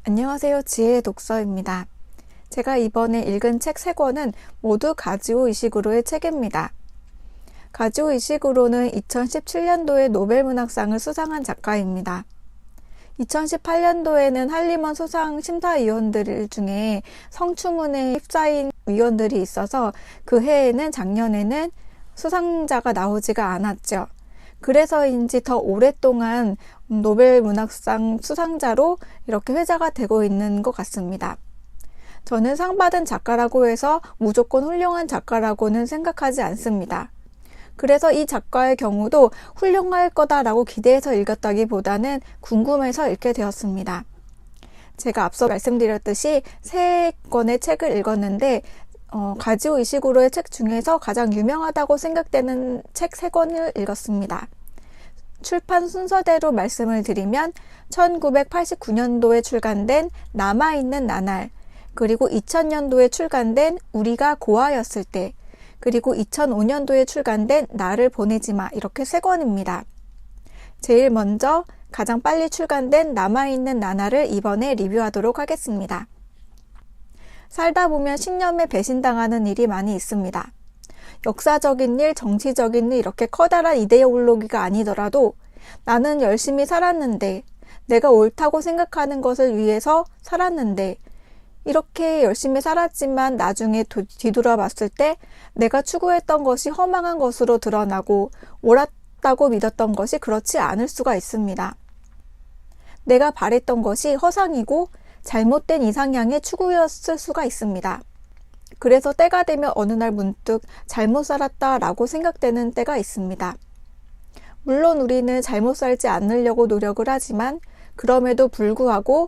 안녕하세요. 지혜의 독서입니다. 제가 이번에 읽은 책 3권은 모두 가즈오 이시구로의 책입니다. 가즈오 이시구로는 2017년도에 노벨문학상을 수상한 작가입니다. 2018년도에는 한림원 수상 심사위원들 중에 성추문에 휩싸인 위원들이 있어서 그 해에는 작년에는 수상자가 나오지가 않았죠. 그래서인지 더 오랫동안 노벨문학상 수상자로 이렇게 회자가 되고 있는 것 같습니다. 저는 상 받은 작가라고 해서 무조건 훌륭한 작가라고는 생각하지 않습니다. 그래서 이 작가의 경우도 훌륭할 거다라고 기대해서 읽었다기보다는 궁금해서 읽게 되었습니다. 제가 앞서 말씀드렸듯이 3권의 책을 읽었는데 가즈오 이시구로의 책 중에서 가장 유명하다고 생각되는 책 3권을 읽었습니다. 출판 순서대로 말씀을 드리면 1989년도에 출간된 남아있는 나날, 그리고 2000년도에 출간된 우리가 고아였을 때, 그리고 2005년도에 출간된 나를 보내지 마, 이렇게 3권입니다. 제일 먼저 가장 빨리 출간된 남아있는 나날을 이번에 리뷰하도록 하겠습니다. 살다 보면 신념에 배신당하는 일이 많이 있습니다. 역사적인 일, 정치적인 일, 이렇게 커다란 이데올로기가 아니더라도 나는 열심히 살았는데, 내가 옳다고 생각하는 것을 위해서 살았는데, 이렇게 열심히 살았지만 나중에 뒤돌아봤을 때 내가 추구했던 것이 허망한 것으로 드러나고 옳았다고 믿었던 것이 그렇지 않을 수가 있습니다. 내가 바랬던 것이 허상이고 잘못된 이상향의 추구였을 수가 있습니다. 그래서 때가 되면 어느 날 문득 잘못 살았다라고 생각되는 때가 있습니다. 물론 우리는 잘못 살지 않으려고 노력을 하지만 그럼에도 불구하고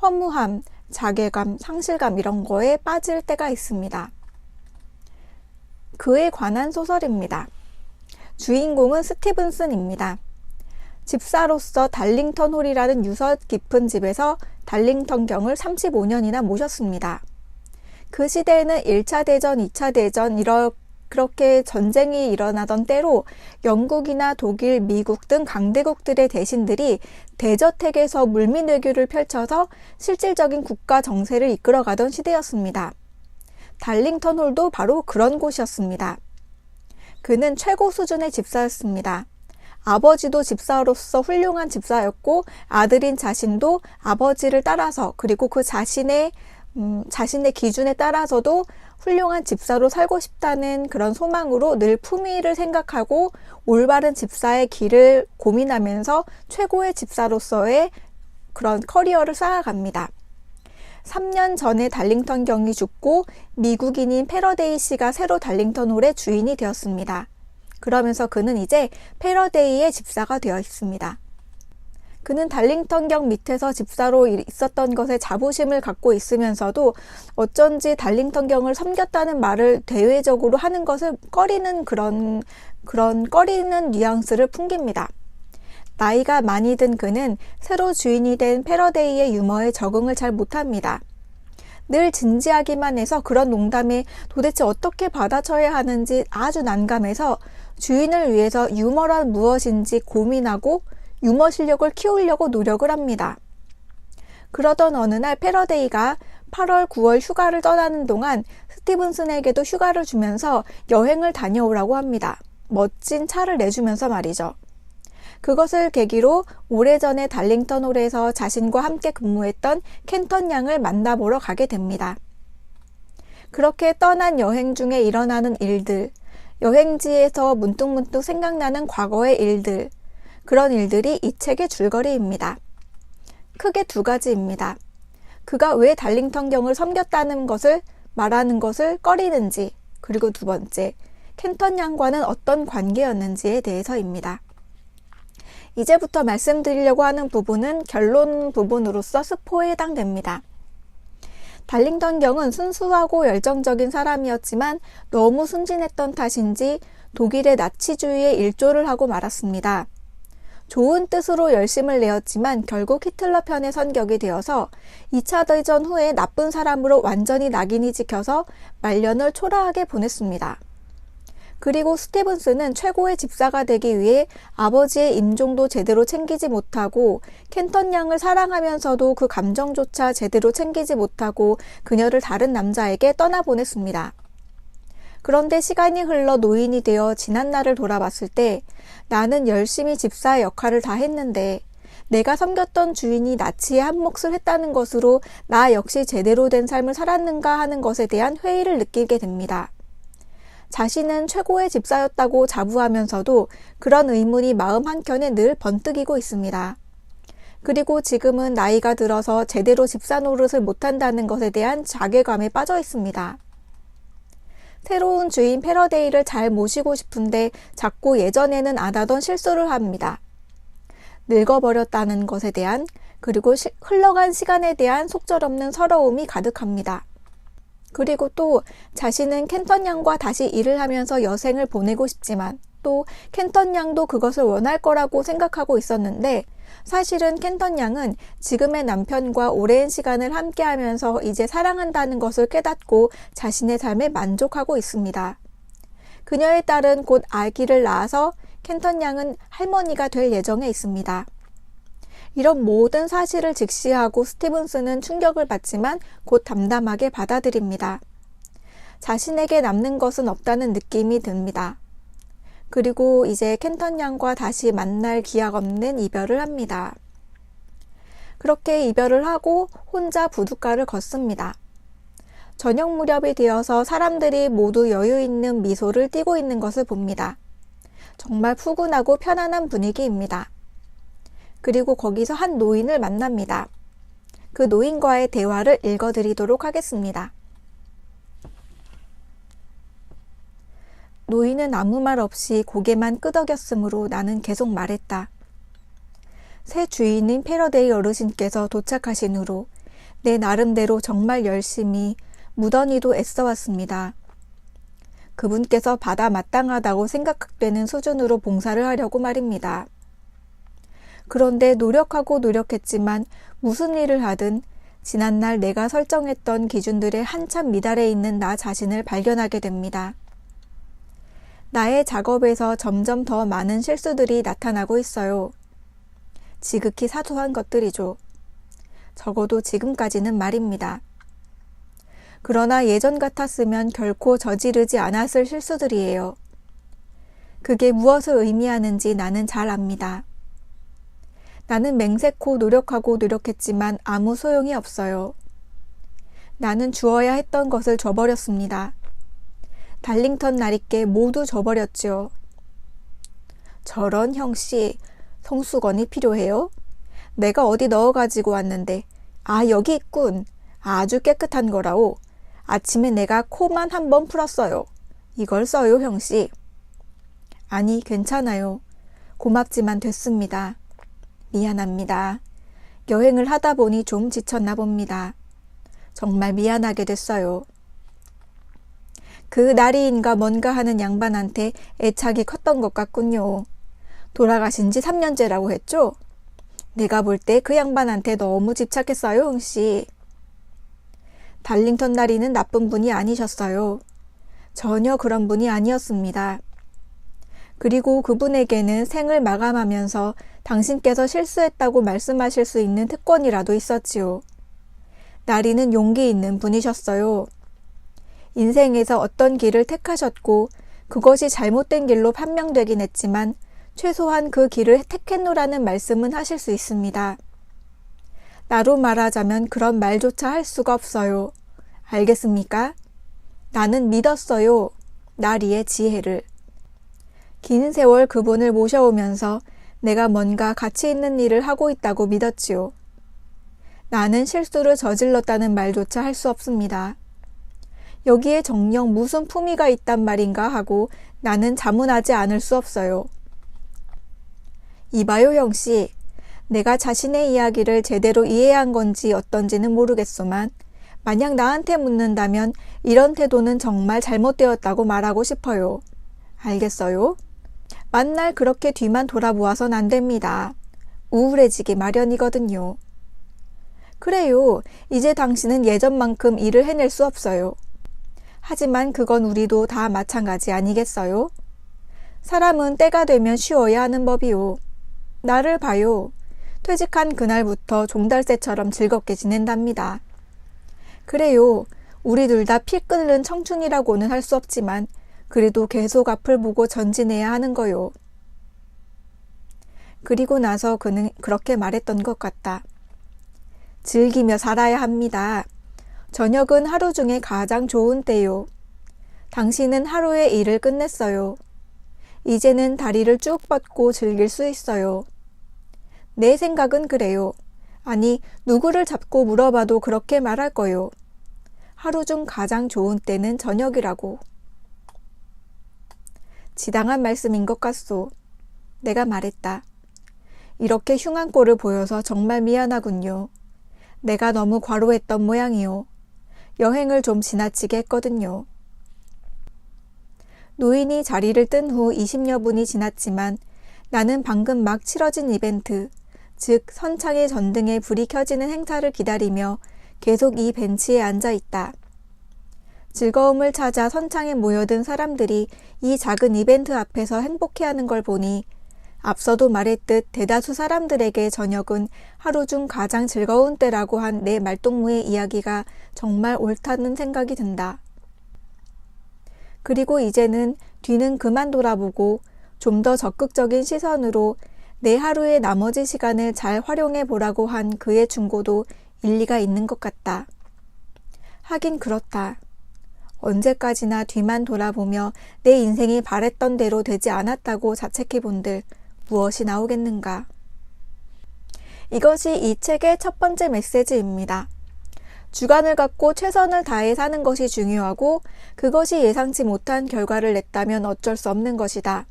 허무함, 자괴감, 상실감 이런 거에 빠질 때가 있습니다. 그에 관한 소설입니다. 주인공은 스티븐슨입니다. 집사로서 달링턴 홀이라는 유서 깊은 집에서 달링턴경을 35년이나 모셨습니다. 그 시대에는 1차 대전, 2차 대전 그렇게 전쟁이 일어나던 때로 영국이나 독일, 미국 등 강대국들의 대신들이 대저택에서 물밑외교를 펼쳐서 실질적인 국가 정세를 이끌어가던 시대였습니다. 달링턴 홀도 바로 그런 곳이었습니다. 그는 최고 수준의 집사였습니다. 아버지도 집사로서 훌륭한 집사였고 아들인 자신도 아버지를 따라서 그리고 그 자신의 기준에 따라서도 훌륭한 집사로 살고 싶다는 그런 소망으로 늘 품위를 생각하고 올바른 집사의 길을 고민하면서 최고의 집사로서의 그런 커리어를 쌓아갑니다. 3년 전에 달링턴 경이 죽고 미국인인 패러데이 씨가 새로 달링턴 홀의 주인이 되었습니다. 그러면서 그는 이제 패러데이의 집사가 되어 있습니다. 그는 달링턴 경 밑에서 집사로 있었던 것에 자부심을 갖고 있으면서도 어쩐지 달링턴 경을 섬겼다는 말을 대외적으로 하는 것을 꺼리는 그런 꺼리는 뉘앙스를 풍깁니다. 나이가 많이 든 그는 새로 주인이 된 패러데이의 유머에 적응을 잘 못합니다. 늘 진지하기만 해서 그런 농담에 도대체 어떻게 받아쳐야 하는지 아주 난감해서 주인을 위해서 유머란 무엇인지 고민하고 유머 실력을 키우려고 노력을 합니다. 그러던 어느 날 패러데이가 8월, 9월 휴가를 떠나는 동안 스티븐슨에게도 휴가를 주면서 여행을 다녀오라고 합니다. 멋진 차를 내주면서 말이죠. 그것을 계기로 오래전에 달링턴 홀에서 자신과 함께 근무했던 켄턴 양을 만나보러 가게 됩니다. 그렇게 떠난 여행 중에 일어나는 일들, 여행지에서 문득문득 생각나는 과거의 일들, 그런 일들이 이 책의 줄거리입니다. 크게 2가지입니다. 그가 왜 달링턴 경을 섬겼다는 것을 말하는 것을 꺼리는지, 그리고 2번째, 켄턴 양과는 어떤 관계였는지에 대해서입니다. 이제부터 말씀드리려고 하는 부분은 결론 부분으로서 스포에 해당됩니다. 달링턴 경은 순수하고 열정적인 사람이었지만 너무 순진했던 탓인지 독일의 나치주의에 일조를 하고 말았습니다. 좋은 뜻으로 열심을 내었지만 결국 히틀러 편에 선격이 되어서 2차 대전 후에 나쁜 사람으로 완전히 낙인이 찍혀서 말년을 초라하게 보냈습니다. 그리고 스티븐스는 최고의 집사가 되기 위해 아버지의 임종도 제대로 챙기지 못하고 켄턴 양을 사랑하면서도 그 감정조차 제대로 챙기지 못하고 그녀를 다른 남자에게 떠나보냈습니다. 그런데 시간이 흘러 노인이 되어 지난 날을 돌아봤을 때 나는 열심히 집사의 역할을 다 했는데 내가 섬겼던 주인이 나치에 한 몫을 했다는 것으로 나 역시 제대로 된 삶을 살았는가 하는 것에 대한 회의를 느끼게 됩니다. 자신은 최고의 집사였다고 자부하면서도 그런 의문이 마음 한켠에 늘 번뜩이고 있습니다. 그리고 지금은 나이가 들어서 제대로 집사 노릇을 못한다는 것에 대한 자괴감에 빠져 있습니다. 새로운 주인 패러데이를 잘 모시고 싶은데 자꾸 예전에는 안 하던 실수를 합니다. 늙어버렸다는 것에 대한 그리고 흘러간 시간에 대한 속절없는 서러움이 가득합니다. 그리고 또 자신은 켄턴 양과 다시 일을 하면서 여생을 보내고 싶지만 또 켄턴 양도 그것을 원할 거라고 생각하고 있었는데 사실은 켄턴 양은 지금의 남편과 오랜 시간을 함께 하면서 이제 사랑한다는 것을 깨닫고 자신의 삶에 만족하고 있습니다. 그녀의 딸은 곧 아기를 낳아서 켄턴 양은 할머니가 될 예정에 있습니다. 이런 모든 사실을 직시하고 스티븐스는 충격을 받지만 곧 담담하게 받아들입니다. 자신에게 남는 것은 없다는 느낌이 듭니다. 그리고 이제 켄턴 양과 다시 만날 기약 없는 이별을 합니다. 그렇게 이별을 하고 혼자 부둣가를 걷습니다. 저녁 무렵이 되어서 사람들이 모두 여유 있는 미소를 띠고 있는 것을 봅니다. 정말 푸근하고 편안한 분위기입니다. 그리고 거기서 한 노인을 만납니다. 그 노인과의 대화를 읽어드리도록 하겠습니다. 노인은 아무 말 없이 고개만 끄덕였으므로 나는 계속 말했다. 새 주인인 패러데이 어르신께서 도착하신 후로 내 나름대로 정말 열심히 무던히도 애써왔습니다. 그분께서 받아 마땅하다고 생각되는 수준으로 봉사를 하려고 말입니다. 그런데 노력하고 노력했지만 무슨 일을 하든 지난날 내가 설정했던 기준들에 한참 미달해 있는 나 자신을 발견하게 됩니다. 나의 작업에서 점점 더 많은 실수들이 나타나고 있어요. 지극히 사소한 것들이죠. 적어도 지금까지는 말입니다. 그러나 예전 같았으면 결코 저지르지 않았을 실수들이에요. 그게 무엇을 의미하는지 나는 잘 압니다. 나는 맹세코 노력하고 노력했지만 아무 소용이 없어요. 나는 주어야 했던 것을 줘버렸습니다. 달링턴 나리께 모두 줘버렸죠. 저런 형씨, 성수건이 필요해요? 내가 어디 넣어가지고 왔는데, 아 여기 있군. 아주 깨끗한 거라오. 아침에 내가 코만 한번 풀었어요. 이걸 써요 형씨. 아니 괜찮아요. 고맙지만 됐습니다. 미안합니다. 여행을 하다 보니 좀 지쳤나 봅니다. 정말 미안하게 됐어요. 그 나리인가 뭔가 하는 양반한테 애착이 컸던 것 같군요. 돌아가신 지 3년째라고 했죠? 내가 볼 때 그 양반한테 너무 집착했어요, 흥씨. 달링턴 나리는 나쁜 분이 아니셨어요. 전혀 그런 분이 아니었습니다. 그리고 그분에게는 생을 마감하면서 당신께서 실수했다고 말씀하실 수 있는 특권이라도 있었지요. 나리는 용기 있는 분이셨어요. 인생에서 어떤 길을 택하셨고 그것이 잘못된 길로 판명되긴 했지만 최소한 그 길을 택했노라는 말씀은 하실 수 있습니다. 나로 말하자면 그런 말조차 할 수가 없어요. 알겠습니까? 나는 믿었어요. 나리의 지혜를. 긴 세월 그분을 모셔오면서 내가 뭔가 가치 있는 일을 하고 있다고 믿었지요. 나는 실수를 저질렀다는 말조차 할 수 없습니다. 여기에 정녕 무슨 품위가 있단 말인가 하고 나는 자문하지 않을 수 없어요. 이봐요 형씨, 내가 자신의 이야기를 제대로 이해한 건지 어떤지는 모르겠소만 만약 나한테 묻는다면 이런 태도는 정말 잘못되었다고 말하고 싶어요. 알겠어요? 만날 그렇게 뒤만 돌아보아선 안 됩니다. 우울해지기 마련이거든요. 그래요. 이제 당신은 예전만큼 일을 해낼 수 없어요. 하지만 그건 우리도 다 마찬가지 아니겠어요? 사람은 때가 되면 쉬어야 하는 법이요. 나를 봐요. 퇴직한 그날부터 종달새처럼 즐겁게 지낸답니다. 그래요. 우리 둘 다 피 끓는 청춘이라고는 할 수 없지만 그래도 계속 앞을 보고 전진해야 하는 거요. 그리고 나서 그는 그렇게 말했던 것 같다. 즐기며 살아야 합니다. 저녁은 하루 중에 가장 좋은 때요. 당신은 하루의 일을 끝냈어요. 이제는 다리를 쭉 뻗고 즐길 수 있어요. 내 생각은 그래요. 아니, 누구를 잡고 물어봐도 그렇게 말할 거요. 하루 중 가장 좋은 때는 저녁이라고. 지당한 말씀인 것 같소. 내가 말했다. 이렇게 흉한 꼴을 보여서 정말 미안하군요. 내가 너무 과로했던 모양이요. 여행을 좀 지나치게 했거든요. 노인이 자리를 뜬 후 20여 분이 지났지만 나는 방금 막 치러진 이벤트, 즉 선창의 전등에 불이 켜지는 행사를 기다리며 계속 이 벤치에 앉아 있다. 즐거움을 찾아 선창에 모여든 사람들이 이 작은 이벤트 앞에서 행복해하는 걸 보니 앞서도 말했듯 대다수 사람들에게 저녁은 하루 중 가장 즐거운 때라고 한 내 말동무의 이야기가 정말 옳다는 생각이 든다. 그리고 이제는 뒤는 그만 돌아보고 좀 더 적극적인 시선으로 내 하루의 나머지 시간을 잘 활용해 보라고 한 그의 충고도 일리가 있는 것 같다. 하긴 그렇다. 언제까지나 뒤만 돌아보며 내 인생이 바랬던 대로 되지 않았다고 자책해 본들 무엇이 나오겠는가. 이것이 이 책의 첫 번째 메시지입니다. 주관을 갖고 최선을 다해 사는 것이 중요하고 그것이 예상치 못한 결과를 냈다면 어쩔 수 없는 것이다.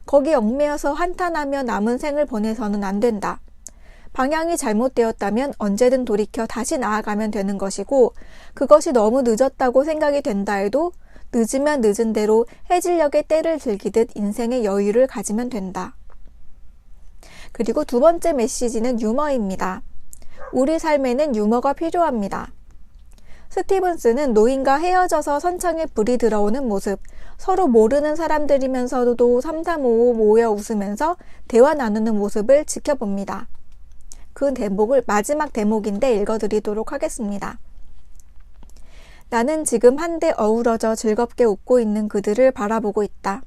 거기 얽매여서 한탄하며 남은 생을 보내서는 안 된다. 방향이 잘못되었다면 언제든 돌이켜 다시 나아가면 되는 것이고 그것이 너무 늦었다고 생각이 된다 해도 늦으면 늦은 대로 해질녘의 때를 즐기듯 인생의 여유를 가지면 된다. 그리고 두 번째 메시지는 유머입니다. 우리 삶에는 유머가 필요합니다. 스티븐스는 노인과 헤어져서 선창에 불이 들어오는 모습, 서로 모르는 사람들이면서도 삼삼오오 모여 웃으면서 대화 나누는 모습을 지켜봅니다. 그 대목을 마지막 대목인데 읽어드리도록 하겠습니다. 나는 지금 한데 어우러져 즐겁게 웃고 있는 그들을 바라보고 있다.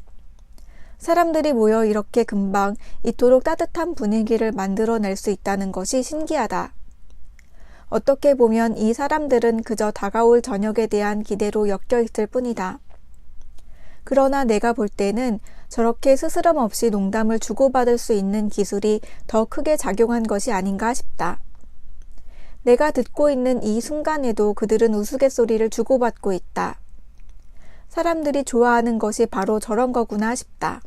사람들이 모여 이렇게 금방 이토록 따뜻한 분위기를 만들어낼 수 있다는 것이 신기하다. 어떻게 보면 이 사람들은 그저 다가올 저녁에 대한 기대로 엮여 있을 뿐이다. 그러나 내가 볼 때는 저렇게 스스럼 없이 농담을 주고받을 수 있는 기술이 더 크게 작용한 것이 아닌가 싶다. 내가 듣고 있는 이 순간에도 그들은 우스갯소리를 주고받고 있다. 사람들이 좋아하는 것이 바로 저런 거구나 싶다.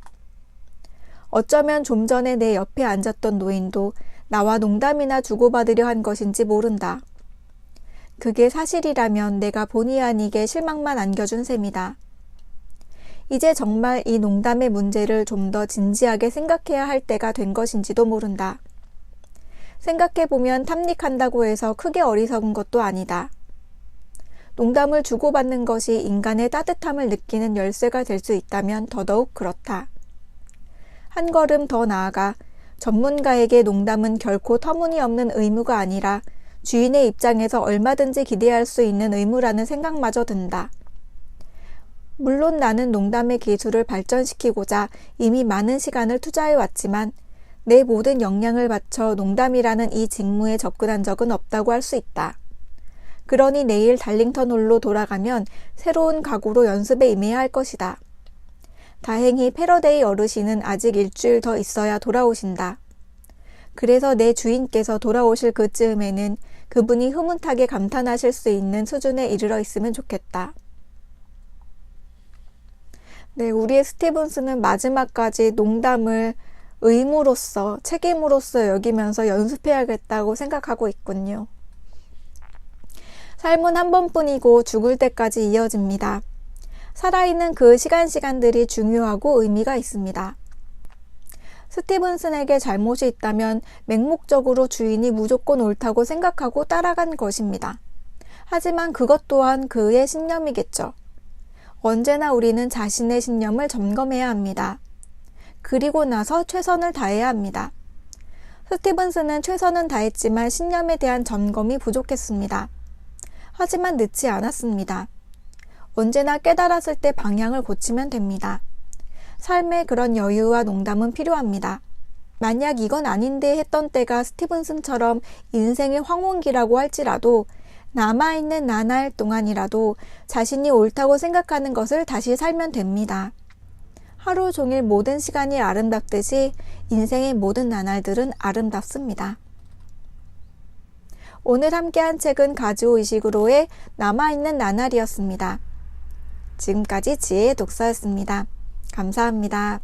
어쩌면 좀 전에 내 옆에 앉았던 노인도 나와 농담이나 주고받으려 한 것인지 모른다. 그게 사실이라면 내가 본의 아니게 실망만 안겨준 셈이다. 이제 정말 이 농담의 문제를 좀 더 진지하게 생각해야 할 때가 된 것인지도 모른다. 생각해보면 탐닉한다고 해서 크게 어리석은 것도 아니다. 농담을 주고받는 것이 인간의 따뜻함을 느끼는 열쇠가 될 수 있다면 더더욱 그렇다. 한 걸음 더 나아가 전문가에게 농담은 결코 터무니없는 의무가 아니라 주인의 입장에서 얼마든지 기대할 수 있는 의무라는 생각마저 든다. 물론 나는 농담의 기술을 발전시키고자 이미 많은 시간을 투자해왔지만 내 모든 역량을 바쳐 농담이라는 이 직무에 접근한 적은 없다고 할 수 있다. 그러니 내일 달링턴 홀로 돌아가면 새로운 각오로 연습에 임해야 할 것이다. 다행히 패러데이 어르신은 아직 일주일 더 있어야 돌아오신다. 그래서 내 주인께서 돌아오실 그쯤에는 그분이 흐뭇하게 감탄하실 수 있는 수준에 이르러 있으면 좋겠다. 네, 우리의 스티븐스는 마지막까지 농담을 의무로서, 책임으로서 여기면서 연습해야겠다고 생각하고 있군요. 삶은 한 번뿐이고 죽을 때까지 이어집니다. 살아있는 그 시간들이 중요하고 의미가 있습니다. 스티븐슨에게 잘못이 있다면 맹목적으로 주인이 무조건 옳다고 생각하고 따라간 것입니다. 하지만 그것 또한 그의 신념이겠죠. 언제나 우리는 자신의 신념을 점검해야 합니다. 그리고 나서 최선을 다해야 합니다. 스티븐스는 최선은 다했지만 신념에 대한 점검이 부족했습니다. 하지만 늦지 않았습니다. 언제나 깨달았을 때 방향을 고치면 됩니다. 삶에 그런 여유와 농담은 필요합니다. 만약 이건 아닌데 했던 때가 스티븐슨처럼 인생의 황혼기라고 할지라도 남아있는 나날 동안이라도 자신이 옳다고 생각하는 것을 다시 살면 됩니다. 하루 종일 모든 시간이 아름답듯이 인생의 모든 나날들은 아름답습니다. 오늘 함께한 책은 가즈오 이시구로의 남아있는 나날이었습니다. 지금까지 지혜의 독서였습니다. 감사합니다.